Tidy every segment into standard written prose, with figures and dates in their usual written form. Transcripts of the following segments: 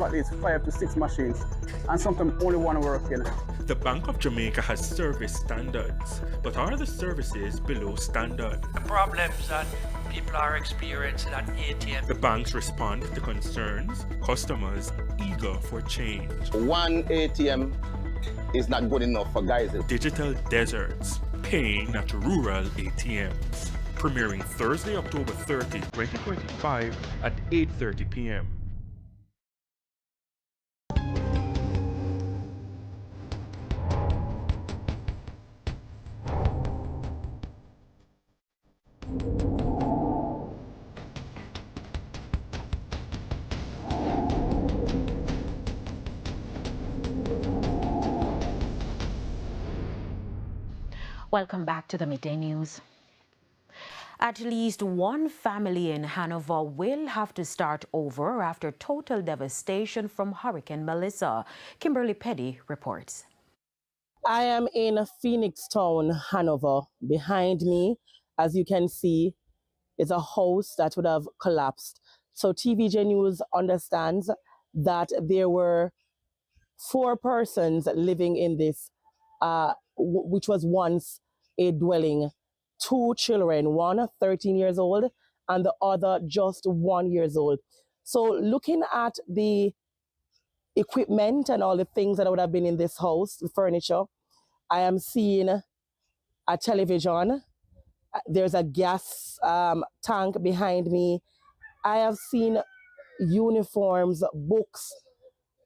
have at least 5 to 6 machines, and sometimes only one working. The Bank of Jamaica has service standards, but are the services below standard? The problems that people are experiencing at ATM. The banks respond to concerns, customers eager for change. One ATM is not good enough for guys. Digital deserts, paying at rural ATMs. Premiering Thursday, October 30, 2025 at 8:30 p.m. Welcome back to the Midday News. At least one family in Hanover will have to start over after total devastation from Hurricane Melissa. Kimberly Petty reports. I am in Phoenixtown, Hanover. Behind me, as you can see, is a house that would have collapsed. So TVJ News understands that there were 4 persons living in this, which was once a dwelling. 2 children, one 13 years old and the other just 1 year old. So looking at the equipment and all the things that would have been in this house, the furniture, I am seeing a television. There's a gas tank behind me. I have seen uniforms, books,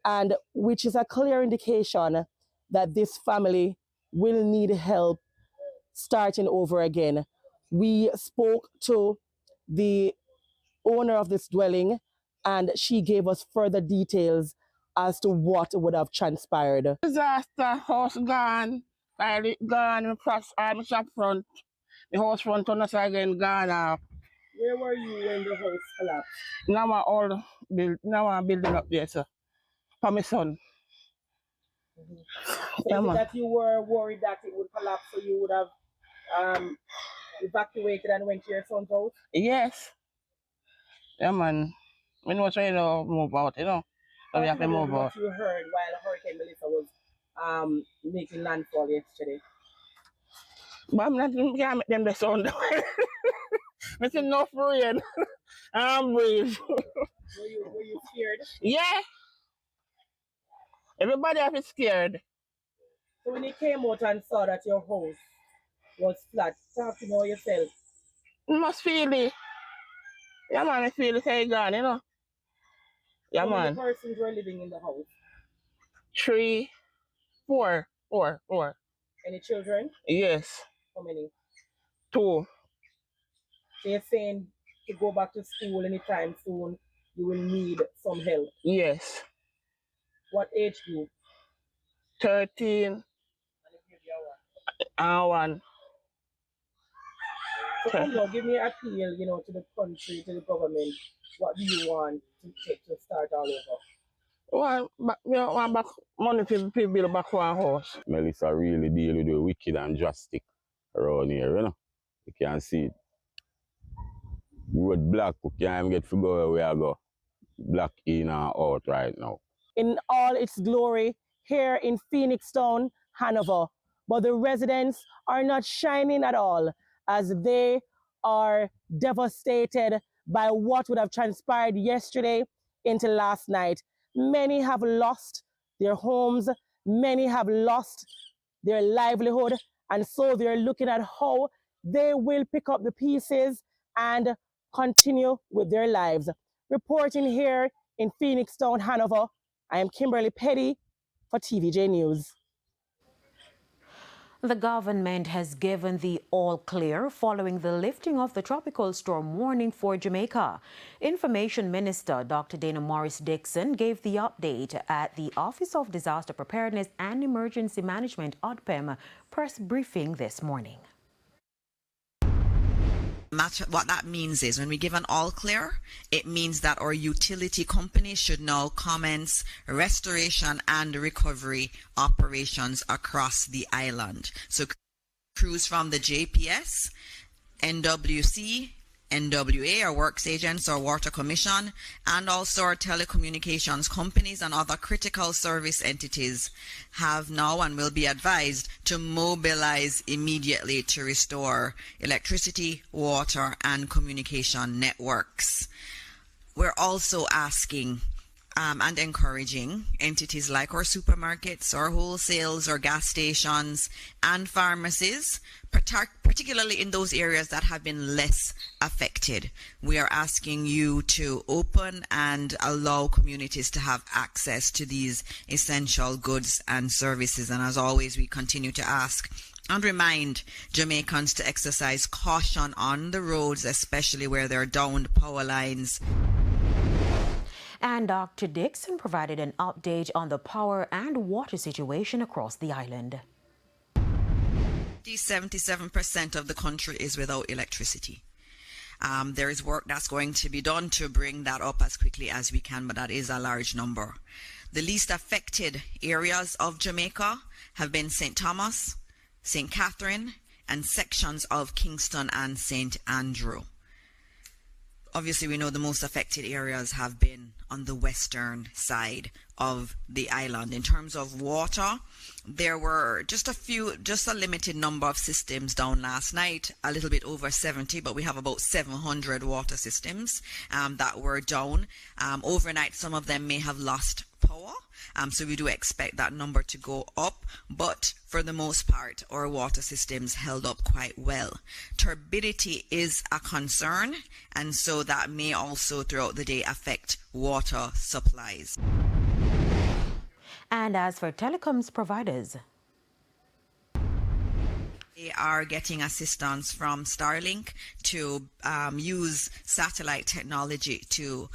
and which is a clear indication that this family will need help starting over again. We spoke to the owner of this dwelling and she gave us further details as to what would have transpired. Disaster, house gone, fire gone, across the shop front. The house front on us again gone off. Where were you when the house collapsed? Now I'm building up there, sir. For my son. So that you were worried that it would collapse, so you would have evacuated and went to your son's house? Yes. Yeah, man. We know trying to move out, you know. So we have to move out. What you heard while Hurricane Melissa was making landfall yesterday? But I'm not going to make them the sound. I said no rain. I'm brave. Were you scared? Yeah. Everybody have been scared. So when you came out and saw that your house was flat, talk to me about yourself. You must feel it. Yeah, man, I feel it say gone, you know. Yeah, How man. many persons were living in the house? 3, 4. Any children? Yes. How many? 2. So you're saying to go back to school anytime soon, you will need some help? Yes. What age group? 13. And 1. So come on, give me an appeal, you know, to the country, to the government. What do you want to take to start all over? One back money for people build back one house. Melissa really deal with the wicked and drastic around here, you know. You can see it. Road black, you can't even get to go where we go. Black in and out right now. In all its glory, here in Phoenixtown, Hanover. But the residents are not shining at all, as they are devastated by what would have transpired yesterday into last night. Many have lost their homes, many have lost their livelihood, and so they're looking at how they will pick up the pieces and continue with their lives. Reporting here in Phoenixtown, Hanover, I am Kimberly Petty for TVJ News. The government has given the all clear following the lifting of the tropical storm warning for Jamaica. Information Minister Dr. Dana Morris Dixon gave the update at the Office of Disaster Preparedness and Emergency Management (ODPEM) press briefing this morning. What that means is when we give an all clear, it means that our utility company should now commence restoration and recovery operations across the island. So crews from the JPS, NWC, NWA, our works agents, our water commission, and also our telecommunications companies and other critical service entities have now and will be advised to mobilize immediately to restore electricity, water, and communication networks. We're also asking and encouraging entities like our supermarkets, our wholesales, our gas stations, and pharmacies, particularly in those areas that have been less affected. We are asking you to open and allow communities to have access to these essential goods and services. And as always, we continue to ask and remind Jamaicans to exercise caution on the roads, especially where there are downed power lines. And Dr. Dixon provided an update on the power and water situation across the island. 77% of the country is without electricity. There is work that's going to be done to bring that up as quickly as we can, but that is a large number. The least affected areas of Jamaica have been St. Thomas, St. Catherine, and sections of Kingston and St. Andrew. Obviously, we know the most affected areas have been on the western side of the island. In terms of water, there were just a limited number of systems down last night, a little bit over 70, but we have about 700 water systems that were down. Overnight, some of them may have lost power, so we do expect that number to go up, but for the most part, our water systems held up quite well. Turbidity is a concern, and so that may also throughout the day affect water supplies. And as for telecoms providers, they are getting assistance from Starlink to use satellite technology to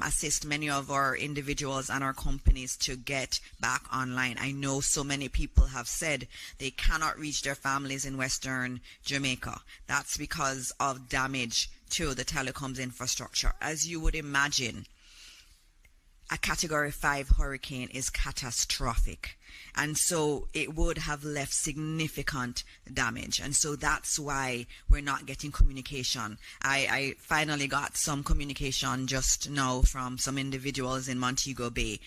assist many of our individuals and our companies to get back online. I know so many people have said they cannot reach their families in Western Jamaica. That's because of damage to the telecoms infrastructure. As you would imagine, a Category 5 hurricane is catastrophic, and so it would have left significant damage, and so that's why we're not getting communication. I finally got some communication just now from some individuals in Montego Bay,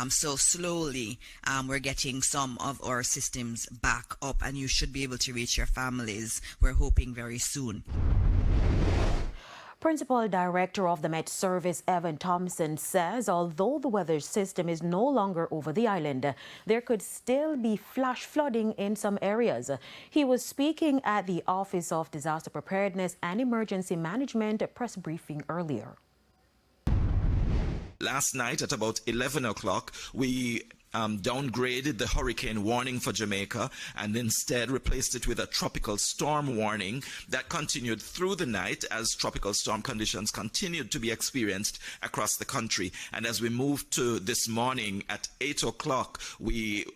so slowly we're getting some of our systems back up, and you should be able to reach your families, we're hoping, very soon. Principal Director of the Met Service, Evan Thompson, says although the weather system is no longer over the island, there could still be flash flooding in some areas. He was speaking at the Office of Disaster Preparedness and Emergency Management press briefing earlier. Last night at about 11 o'clock, we downgraded the hurricane warning for Jamaica and instead replaced it with a tropical storm warning that continued through the night as tropical storm conditions continued to be experienced across the country. And as we moved to this morning at 8 o'clock, we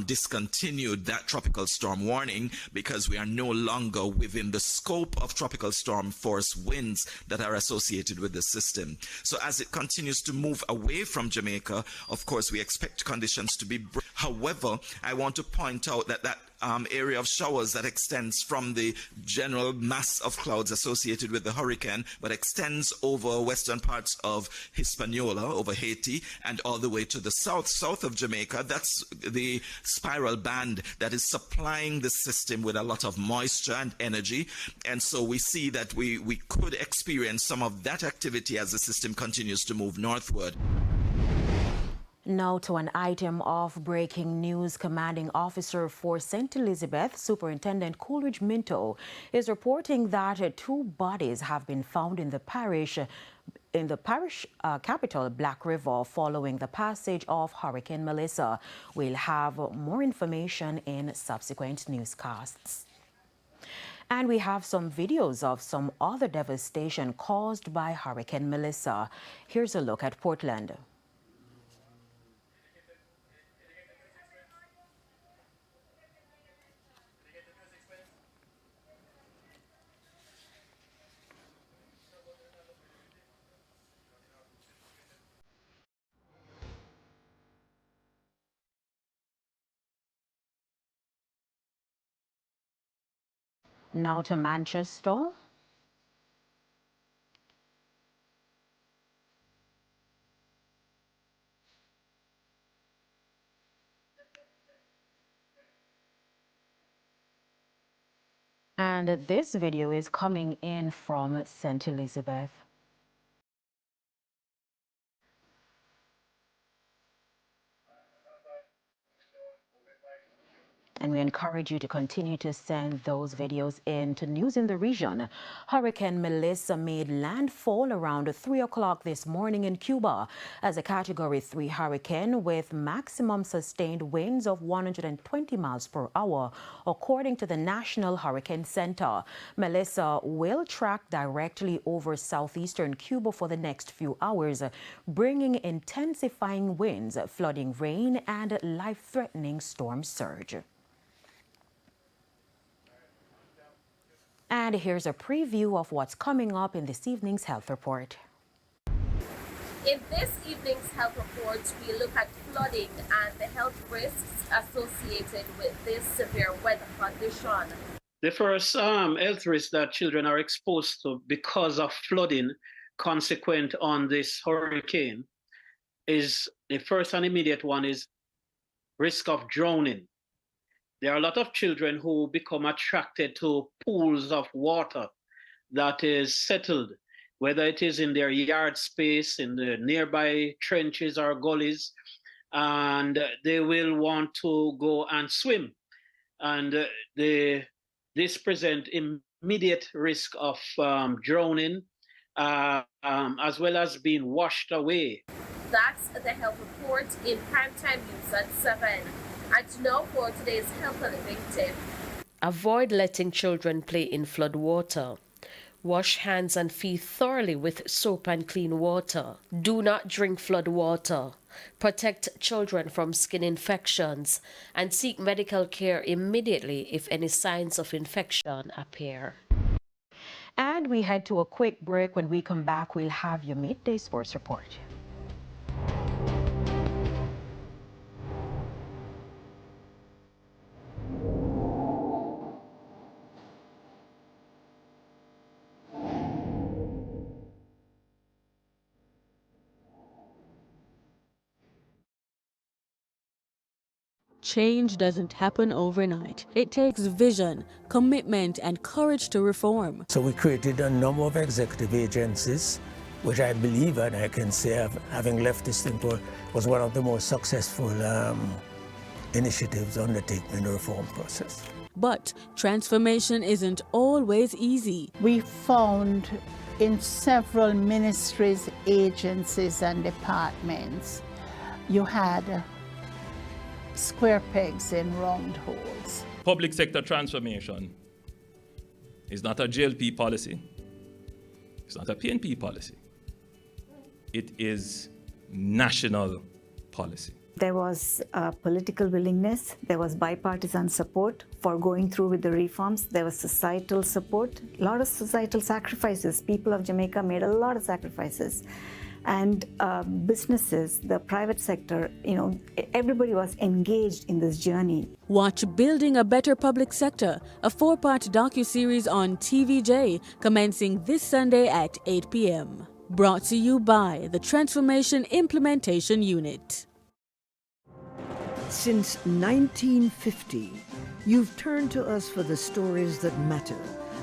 discontinued that tropical storm warning because we are no longer within the scope of tropical storm force winds that are associated with the system. So as it continues to move away from Jamaica, of course, we expect conditions to be. However, I want to point out that that area of showers that extends from the general mass of clouds associated with the hurricane, but extends over western parts of Hispaniola, over Haiti, and all the way to the south of Jamaica. That's the spiral band that is supplying the system with a lot of moisture and energy. And so we see that we could experience some of that activity as the system continues to move northward. Now to an item of breaking news. Commanding Officer for St. Elizabeth, Superintendent Coleridge Mento, is reporting that 2 bodies have been found in the parish capital, Black River, following the passage of Hurricane Melissa. We'll have more information in subsequent newscasts. And we have some videos of some other devastation caused by Hurricane Melissa. Here's a look at Portland. Now to Manchester. And this video is coming in from St. Elizabeth. And we encourage you to continue to send those videos in to News in the Region. Hurricane Melissa made landfall around 3 o'clock this morning in Cuba as a Category 3 hurricane with maximum sustained winds of 120 miles per hour, according to the National Hurricane Center. Melissa will track directly over southeastern Cuba for the next few hours, bringing intensifying winds, flooding rain, and life-threatening storm surge. And here's a preview of what's coming up in this evening's health report. In this evening's health report, we look at flooding and the health risks associated with this severe weather condition. The first health risk that children are exposed to because of flooding consequent on this hurricane is the first and immediate one is risk of drowning. There are a lot of children who become attracted to pools of water that is settled, whether it is in their yard space, in the nearby trenches or gullies, and they will want to go and swim. And this presents immediate risk of drowning, as well as being washed away. That's the health report in primetime news at 7. And now for today's health and living tip. Avoid letting children play in flood water. Wash hands and feet thoroughly with soap and clean water. Do not drink flood water. Protect children from skin infections and seek medical care immediately if any signs of infection appear. And we head to a quick break. When we come back, we'll have your midday sports report. Change doesn't happen overnight. It takes vision, commitment, and courage to reform. So we created a number of executive agencies, which I believe, and I can say, having left this thing, was one of the most successful initiatives undertaken in the reform process. But transformation isn't always easy. We found in several ministries, agencies, and departments, you had square pegs in round holes. Public sector transformation is not a GLP policy. It's not a PNP policy. It is national policy. There was political willingness, there was bipartisan support for going through with the reforms, there was societal support, a lot of societal sacrifices. People of Jamaica made a lot of sacrifices. And businesses, the private sector, everybody was engaged in this journey. Watch Building a Better Public Sector, a 4-part docuseries on TVJ, commencing this Sunday at 8 p.m. Brought to you by the Transformation Implementation Unit. Since 1950, you've turned to us for the stories that matter,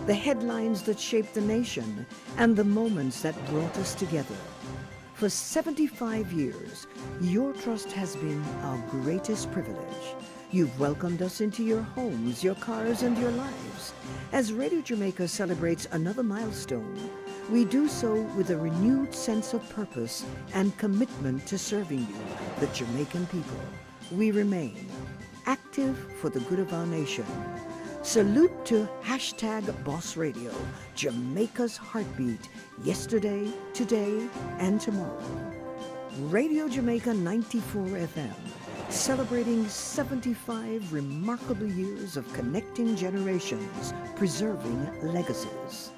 the headlines that shaped the nation, and the moments that brought us together. For 75 years, your trust has been our greatest privilege. You've welcomed us into your homes, your cars, and your lives. As Radio Jamaica celebrates another milestone, we do so with a renewed sense of purpose and commitment to serving you, the Jamaican people. We remain active for the good of our nation. Salute to #BossRadio, Jamaica's heartbeat, yesterday, today, and tomorrow. Radio Jamaica 94 FM, celebrating 75 remarkable years of connecting generations, preserving legacies.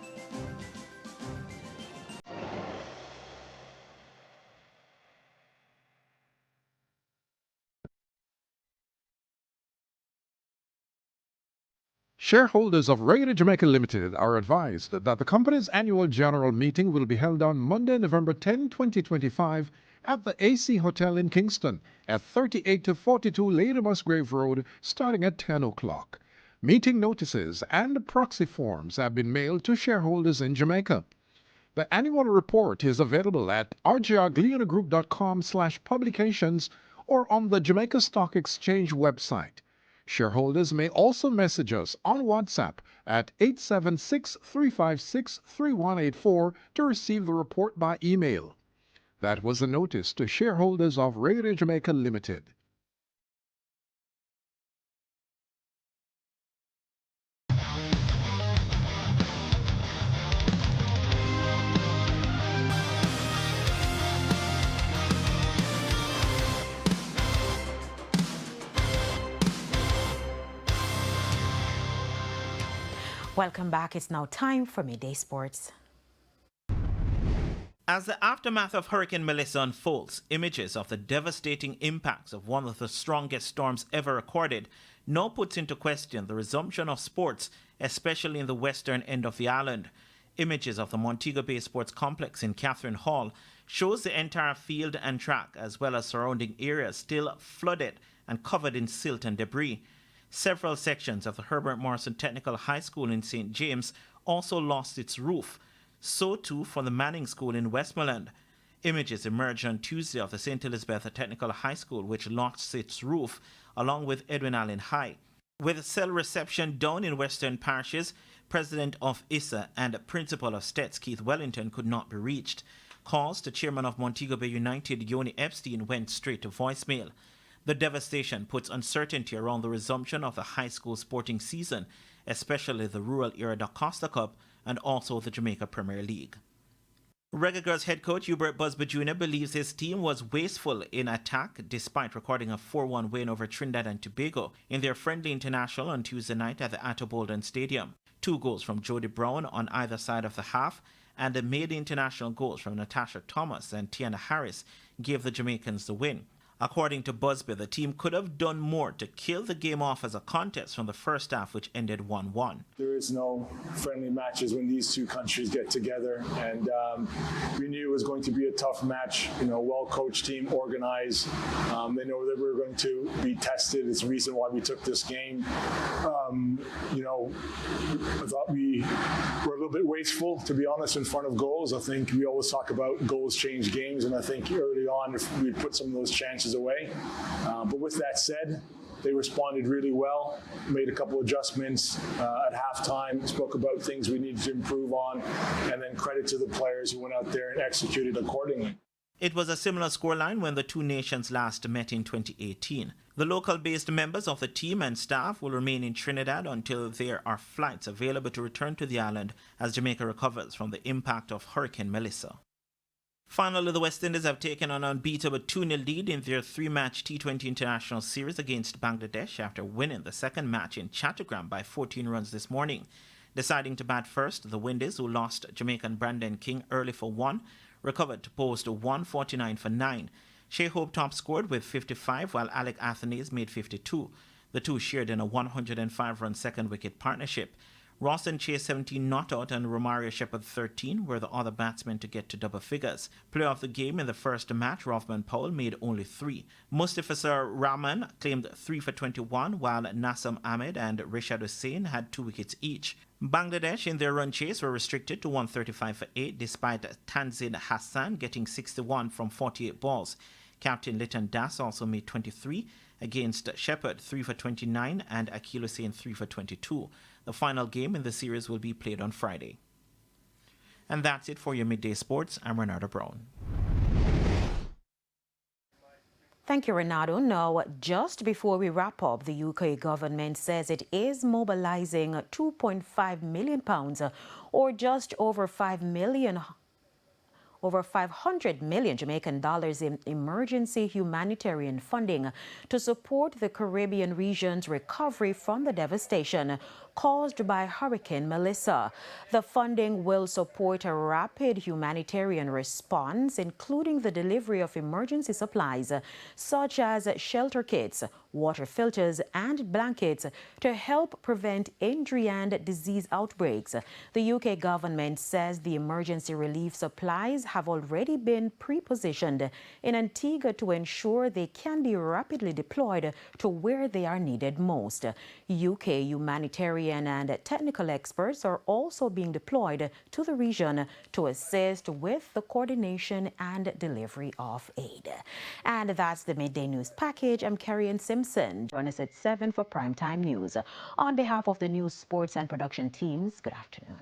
Shareholders of Radio Jamaica Limited are advised that the company's annual general meeting will be held on Monday, November 10, 2025 at the AC Hotel in Kingston at 38 to 42 Lady Musgrave Road starting at 10 o'clock. Meeting notices and proxy forms have been mailed to shareholders in Jamaica. The annual report is available at rgrglianagroup.com/publications or on the Jamaica Stock Exchange website. Shareholders may also message us on WhatsApp at 876-356-3184 to receive the report by email. That was a notice to shareholders of Radio Jamaica Limited. Welcome back. It's now time for Midday Sports. As the aftermath of Hurricane Melissa unfolds, images of the devastating impacts of one of the strongest storms ever recorded now puts into question the resumption of sports, especially in the western end of the island. Images of the Montego Bay Sports Complex in Catherine Hall shows the entire field and track, as well as surrounding areas, still flooded and covered in silt and debris. Several sections of the Herbert Morrison Technical High School in St. James also lost its roof. So too for the Manning School in Westmoreland. Images emerged on Tuesday of the St. Elizabeth Technical High School, which lost its roof, along with Edwin Allen High. With cell reception down in western parishes, President of ISA and Principal of STETS Keith Wellington could not be reached. Calls to Chairman of Montego Bay United Yoni Epstein went straight to voicemail. The devastation puts uncertainty around the resumption of the high school sporting season, especially the Rural Era Da Costa Cup and also the Jamaica Premier League. Reggae Girls head coach Hubert Busby Jr. believes his team was wasteful in attack despite recording a 4-1 win over Trinidad and Tobago in their friendly international on Tuesday night at the Ato Bolden Stadium. 2 goals from Jody Brown on either side of the half and the made international goals from Natasha Thomas and Tiana Harris gave the Jamaicans the win. According to Busby, the team could have done more to kill the game off as a contest from the first half, which ended 1-1. There is no friendly matches when these two countries get together, and we knew it was going to be a tough match. You know, well-coached team, organized. They know that we're going to be tested. It's the reason why we took this game. You know, I thought we were a little bit wasteful, to be honest, in front of goals. I think we always talk about goals change games, and I think early on, if we put some of those chances away. But with that said, they responded really well, made a couple adjustments at halftime, spoke about things we needed to improve on, and then credit to the players who went out there and executed accordingly. It was a similar scoreline when the two nations last met in 2018. The local-based members of the team and staff will remain in Trinidad until there are flights available to return to the island as Jamaica recovers from the impact of Hurricane Melissa. Finally, the West Indies have taken an unbeatable 2-0 lead in their 3-match T20 International Series against Bangladesh after winning the second match in Chattogram by 14 runs this morning. Deciding to bat first, the Windies, who lost Jamaican Brandon King early for 1, recovered to post 149 for 9. Shea Hope top scored with 55 while Alec Athanaze made 52. The two shared in a 105-run second wicket partnership. Rawson Chase 17 not out and Romario Shepherd 13 were the other batsmen to get to double figures. Player of the game in the first match, Rothman Powell, made only 3. Mustafa Rahman claimed 3 for 21, while Nassam Ahmed and Rishad Hussain had 2 wickets each. Bangladesh in their run chase were restricted to 135 for 8 despite Tanzin Hassan getting 61 from 48 balls. Captain Litan Das also made 23 against Shepherd 3 for 29 and Akil Hussain 3 for 22. The final game in the series will be played on Friday. And that's it for your Midday Sports. I'm Renato Brown. Thank you, Renato. Now, just before we wrap up, the UK government says it is mobilising £2.5 million, or just over $500 million Jamaican dollars in emergency humanitarian funding to support the Caribbean region's recovery from the devastation caused by Hurricane Melissa. The funding will support a rapid humanitarian response, including the delivery of emergency supplies such as shelter kits, water filters, and blankets to help prevent injury and disease outbreaks. The UK government says the emergency relief supplies have already been pre-positioned in Antigua to ensure they can be rapidly deployed to where they are needed most. UK humanitarian and technical experts are also being deployed to the region to assist with the coordination and delivery of aid. And that's the Midday News Package. I'm Carrie Simpson. Join us at 7 for Primetime News. On behalf of the news, sports, and production teams, good afternoon.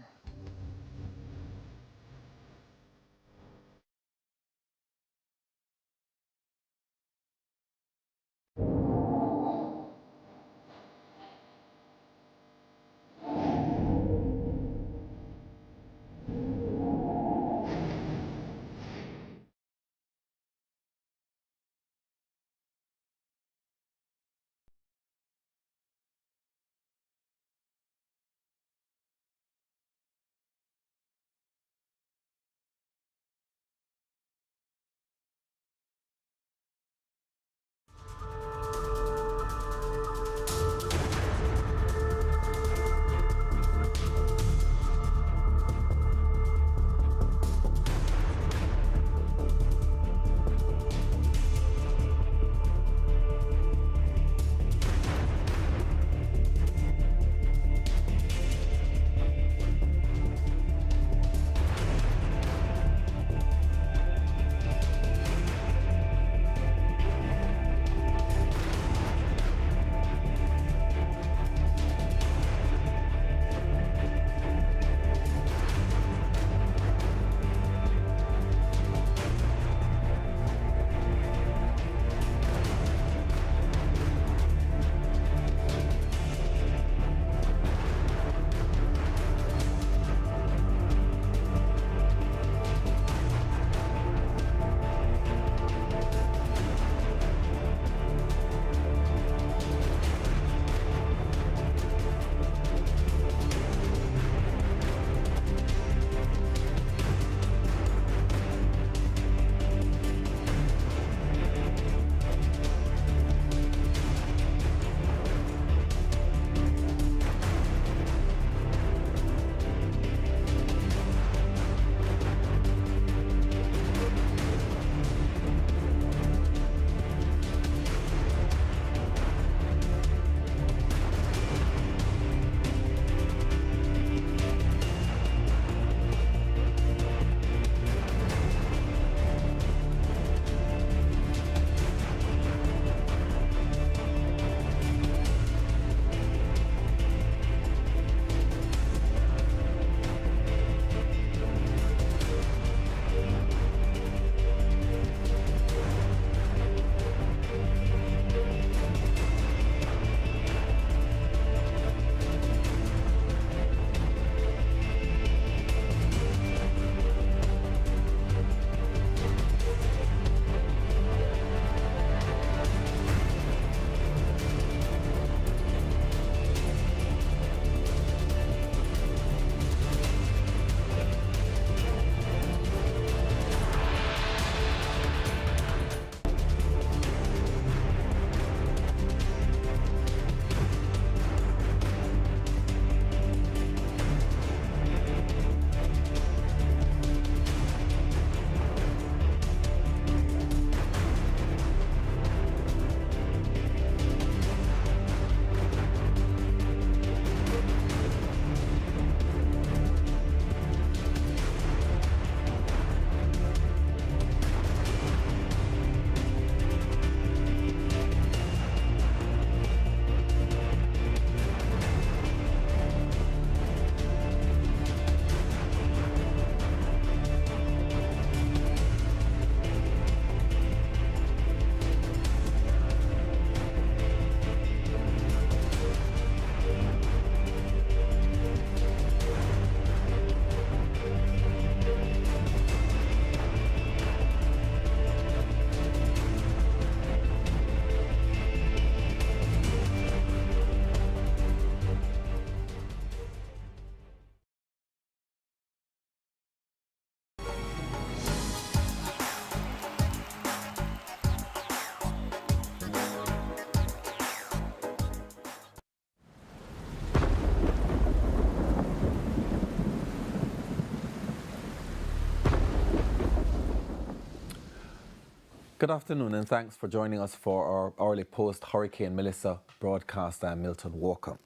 Good afternoon and thanks for joining us for our hourly post-Hurricane Melissa broadcast. I'm Milton Walker.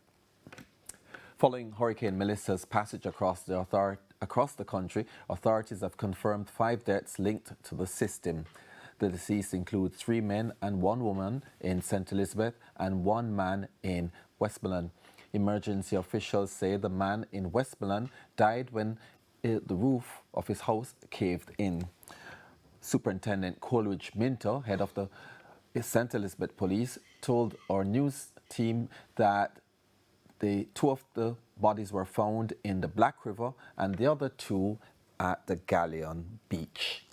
Following Hurricane Melissa's passage across the country, authorities have confirmed 5 deaths linked to the system. The deceased include 3 men and 1 woman in St. Elizabeth and 1 man in Westmoreland. Emergency officials say the man in Westmoreland died when the roof of his house caved in. Superintendent Coleridge Minto, head of the St. Elizabeth Police, told our news team that 2 of the bodies were found in the Black River and the other 2 at the Galleon Beach.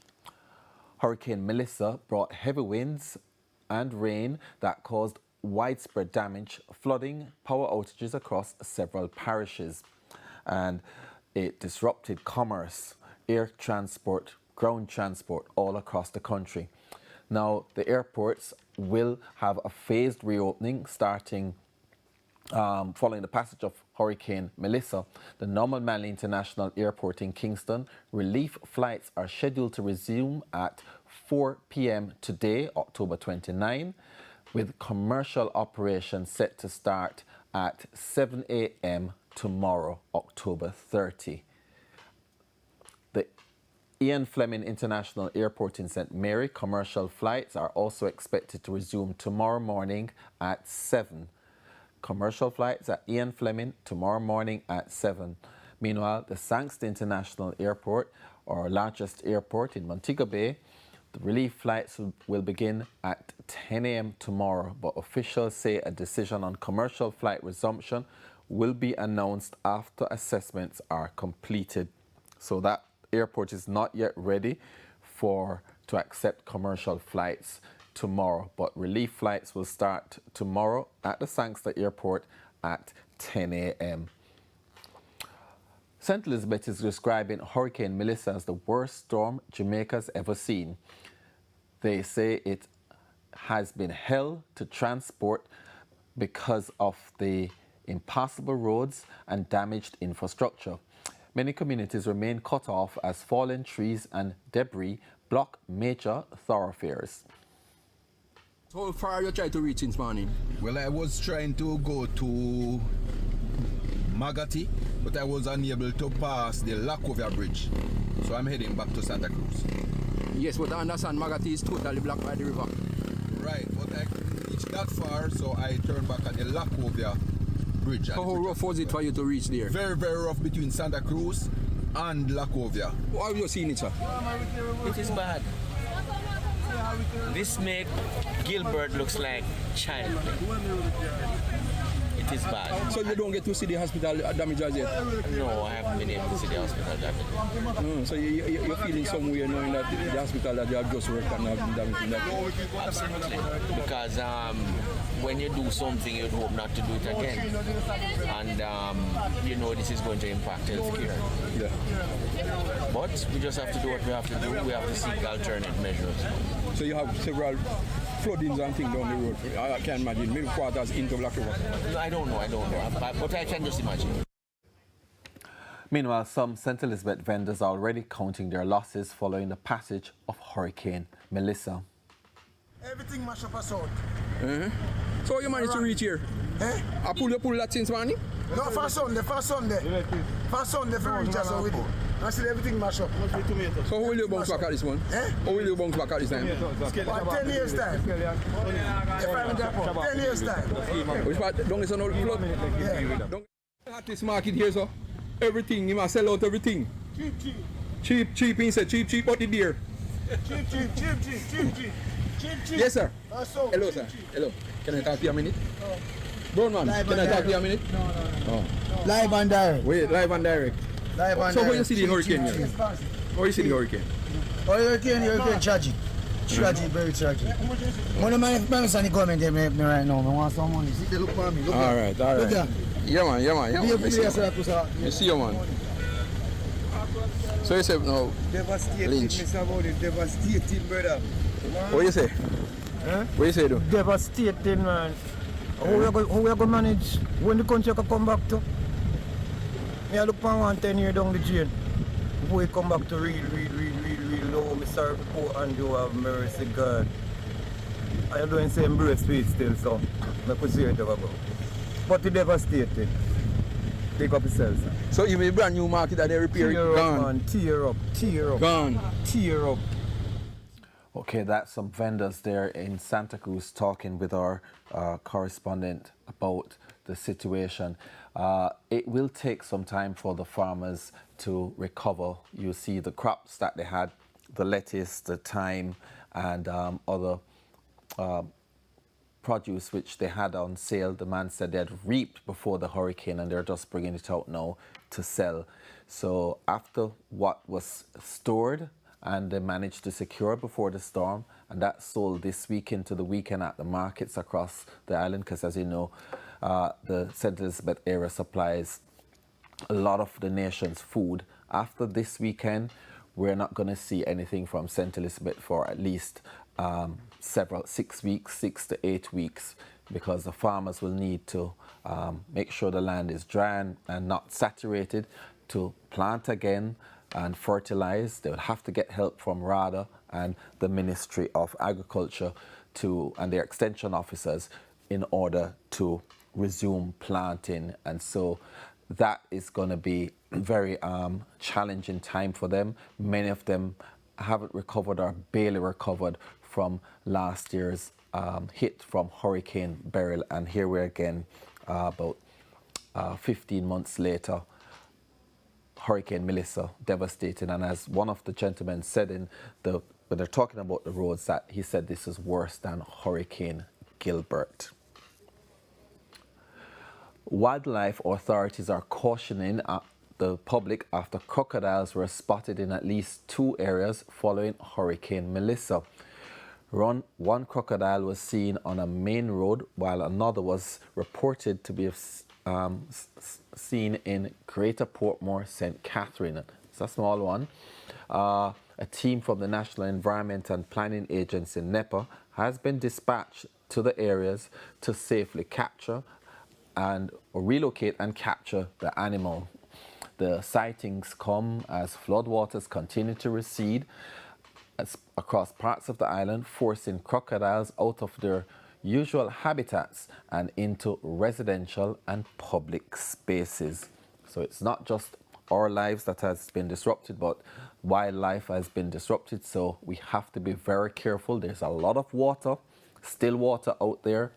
Hurricane Melissa brought heavy winds and rain that caused widespread damage, flooding, power outages across several parishes, and it disrupted commerce, air transport, ground transport all across the country. Now, the airports will have a phased reopening starting following the passage of Hurricane Melissa. The Norman Manley International Airport in Kingston, relief flights are scheduled to resume at 4 p.m. today, October 29, with commercial operations set to start at 7 a.m. tomorrow, October 30. The Ian Fleming International Airport in St. Mary, commercial flights are also expected to resume tomorrow morning at 7. Commercial flights at Ian Fleming tomorrow morning at 7. Meanwhile, the Sankster International Airport, our largest airport in Montego Bay, the relief flights will begin at 10 a.m. tomorrow, but officials say a decision on commercial flight resumption will be announced after assessments are completed. So that airport is not yet ready to accept commercial flights tomorrow, but relief flights will start tomorrow at the Sankster Airport at 10 a.m. St. Elizabeth is describing Hurricane Melissa as the worst storm Jamaica's ever seen. They say it has been hell to transport because of the impassable roads and damaged infrastructure. Many communities remain cut off as fallen trees and debris block major thoroughfares. So how far you try to reach this morning? Well, I was trying to go to Magati, but I was unable to pass the Lacovia Bridge. So I'm heading back to Santa Cruz. Yes, but I understand Magati is totally blocked by the river. Right, but I couldn't reach that far, so I turned back at the Lacovia Bridge. So how rough was it for you to reach there? Very, very rough between Santa Cruz and Lacovia. How have you seen it, sir? It is bad. This make Gilbert looks like child. It is bad. So you don't get to see the hospital damage as yet? No, I haven't been able to see the hospital damage. So you're feeling some way knowing that the hospital that you have just worked and have been damaged in that? Absolutely. Because when you do something, you'd hope not to do it again. And you know this is going to impact healthcare. Yeah. But we just have to do what we have to do. We have to seek alternate measures. So you have several floodings and things down the road. I can imagine middle quarters into Black River. I don't know, but I can just imagine. Meanwhile, some St. Elizabeth vendors are already counting their losses following the passage of Hurricane Melissa. Everything mash up us out. So you managed to reach here? I pull that since morning? No, for Sunday. For Sunday for reach us with it. I said everything mash up. So how will you bounce back at this one? How will you bounce back at this time? 10 years time. If I'm in Japan, 10 years time. Which part? Don't listen to flood? Yeah. At this market here, so everything, you must sell out everything. Cheap, he said cheap, but the dear. Cheap. Yes, sir. Hello, sir. Hello. Can I talk to you a minute? Brown man, can I talk to you a minute? No. Live and direct. Wait, live and direct. So how you see the hurricane here? How you see the hurricane? Hurricane tragic. Very tragic. One of my friends and the government me right now. I want some money. See, they look for me. All right. Yeah, man. You see you, man. So you say no. Devastating, Mr. Body. Devastating, brother. What you say? What you say, though? Devastating, man. How we going to manage when the country can come back to? I look for 10 years down the chain before we come back to real low. sorry for and you have mercy, God. I don't say embrace faith still, so I could see it about. But the devastating. Take up yourself, sir. So even a brand new market that they repair, tear gone. Up, man. Tear up. Gone. Tear up. Okay, that's some vendors there in Santa Cruz talking with our correspondent about the situation. It will take some time for the farmers to recover. You see the crops that they had, the lettuce, the thyme, and other produce which they had on sale. The man said they had reaped before the hurricane and they're just bringing it out now to sell. So after what was stored and they managed to secure before the storm, and that sold this week into the weekend at the markets across the island, because as you know, the St. Elizabeth area supplies a lot of the nation's food. After this weekend, we're not going to see anything from St. Elizabeth for at least 6 weeks, 6 to 8 weeks, because the farmers will need to make sure the land is dry and not saturated to plant again and fertilize. They will have to get help from RADA and the Ministry of Agriculture and their extension officers in order to resume planting. And so that is going to be very challenging time for them. Many of them haven't recovered or barely recovered from last year's hit from Hurricane Beryl. And here we're again about 15 months later, Hurricane Melissa devastating. And as one of the gentlemen said when they're talking about the roads, that he said this is worse than Hurricane Gilbert. Wildlife authorities are cautioning the public after crocodiles were spotted in at least 2 areas following Hurricane Melissa. One crocodile was seen on a main road, while another was reported to be seen in Greater Portmore, St. Catherine. It's a small one. A team from the National Environment and Planning Agency, NEPA, has been dispatched to the areas to safely capture and relocate and capture the animal. The sightings come as floodwaters continue to recede across parts of the island, forcing crocodiles out of their usual habitats and into residential and public spaces. So it's not just our lives that has been disrupted, but wildlife has been disrupted. So we have to be very careful. There's a lot of water, still water out there,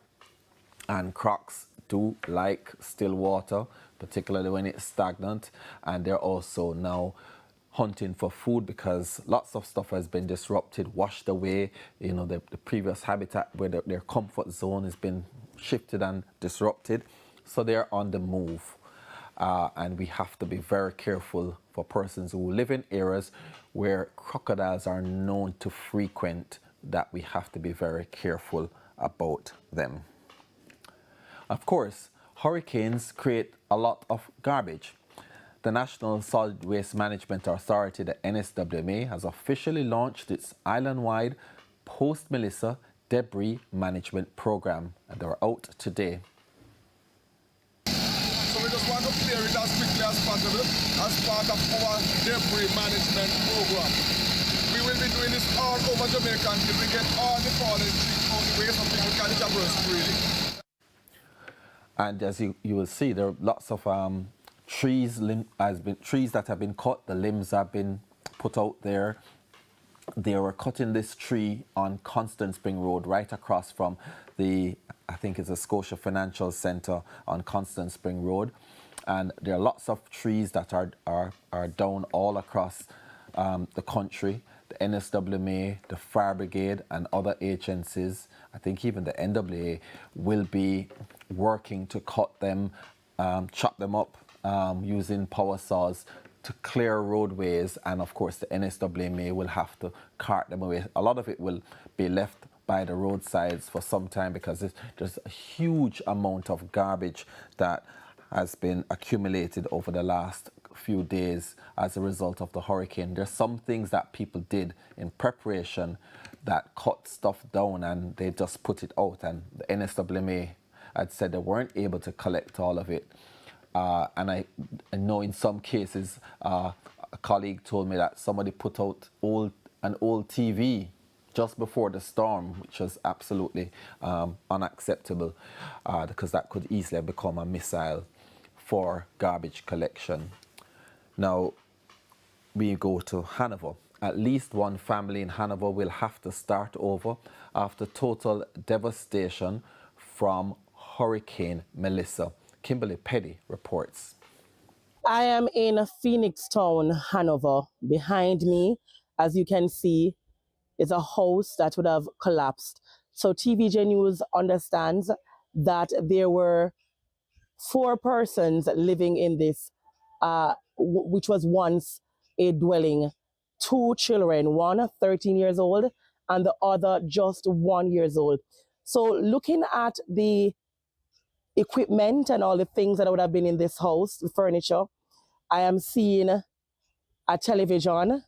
and crocs do like still water, particularly when it's stagnant. And they're also now hunting for food because lots of stuff has been disrupted, washed away. You know, the previous habitat where their comfort zone has been shifted and disrupted. So they're on the move. And we have to be very careful for persons who live in areas where crocodiles are known to frequent, that we have to be very careful about them. Of course, hurricanes create a lot of garbage. The National Solid Waste Management Authority, the NSWMA, has officially launched its island-wide post-Melissa debris management program, and they're out today. So we just want to clear it as quickly as possible as part of our debris management program. We will be doing this all over Jamaica until we get all the fallen trees out the way so people can traverse freely. And as you will see, there are lots of trees that have been cut. The limbs have been put out there. They were cutting this tree on Constant Spring Road, right across from I think it's a Scotia Financial Centre on Constant Spring Road. And there are lots of trees that are down all across the country. The NSWMA, the Fire Brigade and other agencies, I think even the NWA, will be working to cut them, chop them up using power saws to clear roadways. And of course the NSWMA will have to cart them away. A lot of it will be left by the roadsides for some time because there's a huge amount of garbage that has been accumulated over the last few days as a result of the hurricane. There's some things that people did in preparation that cut stuff down and they just put it out, and the NSWMA had said they weren't able to collect all of it. And I know in some cases, a colleague told me that somebody put out old an old TV just before the storm, which was absolutely unacceptable because that could easily have become a missile for garbage collection. Now, we go to Hanover. At least one family in Hanover will have to start over after total devastation from Hurricane Melissa. Kimberly Petty reports. I am in Phoenix Town, Hanover. Behind me, as you can see, is a house that would have collapsed. So TVJ News understands that there were 4 persons living in this, which was once a dwelling. 2 children, one 13 years old and the other just 1 year old. So looking at the equipment and all the things that would have been in this house, the furniture, I am seeing a television.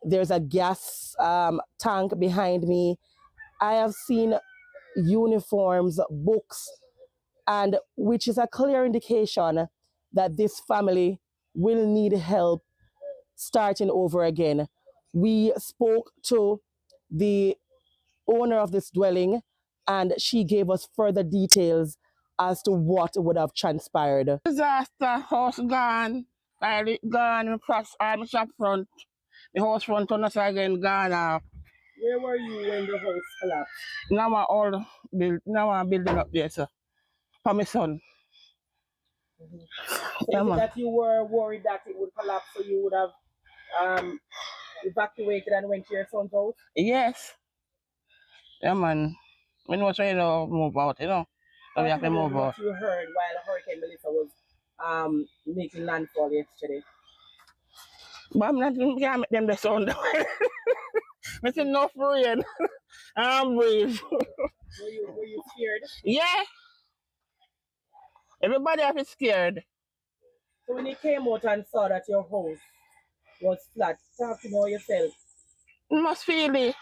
There's a gas tank behind me. I have seen uniforms, books, and which is a clear indication that this family will need help starting over again. We spoke to the owner of this dwelling and she gave us further details as to what would have transpired. Disaster, house gone, toilet gone, shop front, the house front on us again gone off. Where were you when the house collapsed? Now I'm building up there, sir, for my son. Is it that you were worried that it would collapse, so you would have evacuated and went to your son's house? Yes. Yeah, man. We know trying to move out, you know. So we have to move out. What you heard while Hurricane Melissa was making landfall yesterday? But I'm not going to make them the sound. I said no rain. I'm brave. Were you scared? Yeah. Everybody have is scared. So when you came out and saw that your house was flat, talk to me about yourself. You must feel it.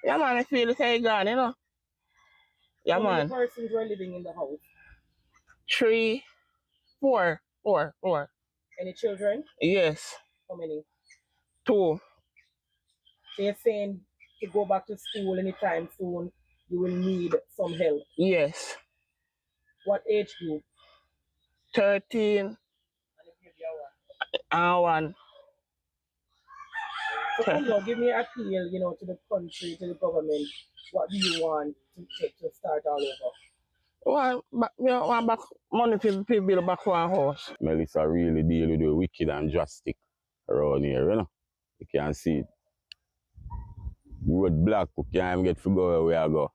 Yeah, man, I feel it gone, you know. Yeah, How man. many persons were living in the house? 3, 4. Any children? Yes. How many? 2. So you're saying to go back to school anytime soon, you will need some help? Yes. What age group? 13 and 1. So give me an appeal, to the country, to the government. What do you want to take to start all over? Want back money to build back one house. Melissa really deal with the wicked and drastic around here, you know. You can see it. Road black, we can't even get to go where we go.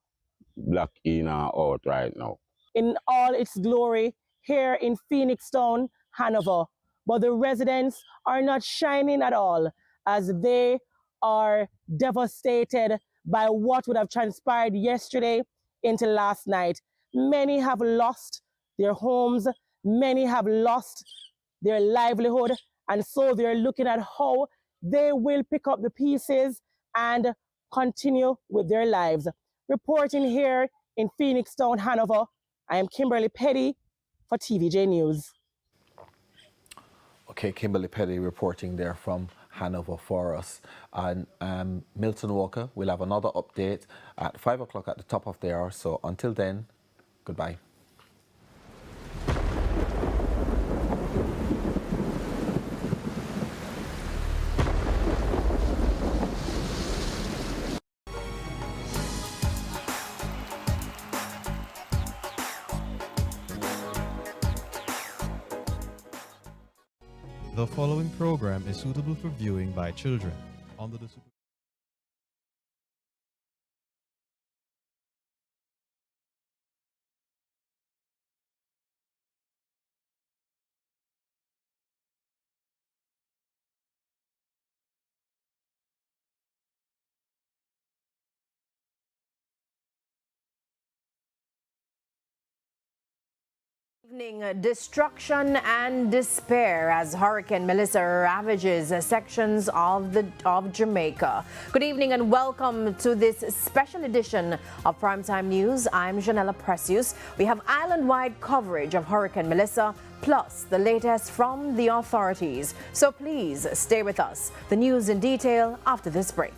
Black in and out right now. In all its glory here in Phoenix Town, Hanover. But the residents are not shining at all as they are devastated by what would have transpired yesterday into last night. Many have lost their homes, many have lost their livelihood, and so they're looking at how they will pick up the pieces and continue with their lives. Reporting here in Phoenix Town, Hanover, I am Kimberly Petty for TVJ News. Okay, Kimberly Petty reporting there from Hanover for us. And Milton Walker will have another update at 5 o'clock at the top of the hour. So until then, goodbye. The following program is suitable for viewing by children under the Destruction and despair as Hurricane Melissa ravages sections of Jamaica. Good evening and welcome to this special edition of Primetime News. I'm Janella Precious. We have island-wide coverage of Hurricane Melissa, plus the latest from the authorities. So please stay with us. The news in detail after this break.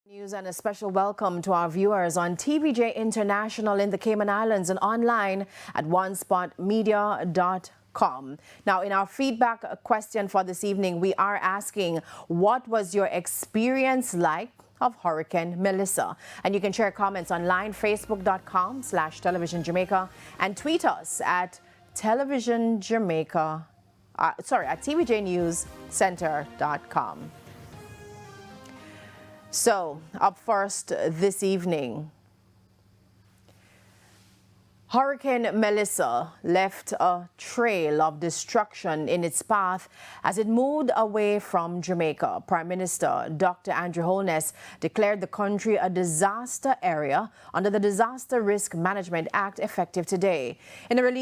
News and a special welcome to our viewers on TVJ International in the Cayman Islands and online at onespotmedia.com. Now, in our feedback question for this evening, we are asking, what was your experience like of Hurricane Melissa? And you can share comments online, facebook.com/Television Jamaica, and tweet us at Television Jamaica, at tvjnewscenter.com. So, up first this evening, Hurricane Melissa left a trail of destruction in its path as it moved away from Jamaica. Prime Minister Dr. Andrew Holness declared the country a disaster area under the Disaster Risk Management Act effective today. In a release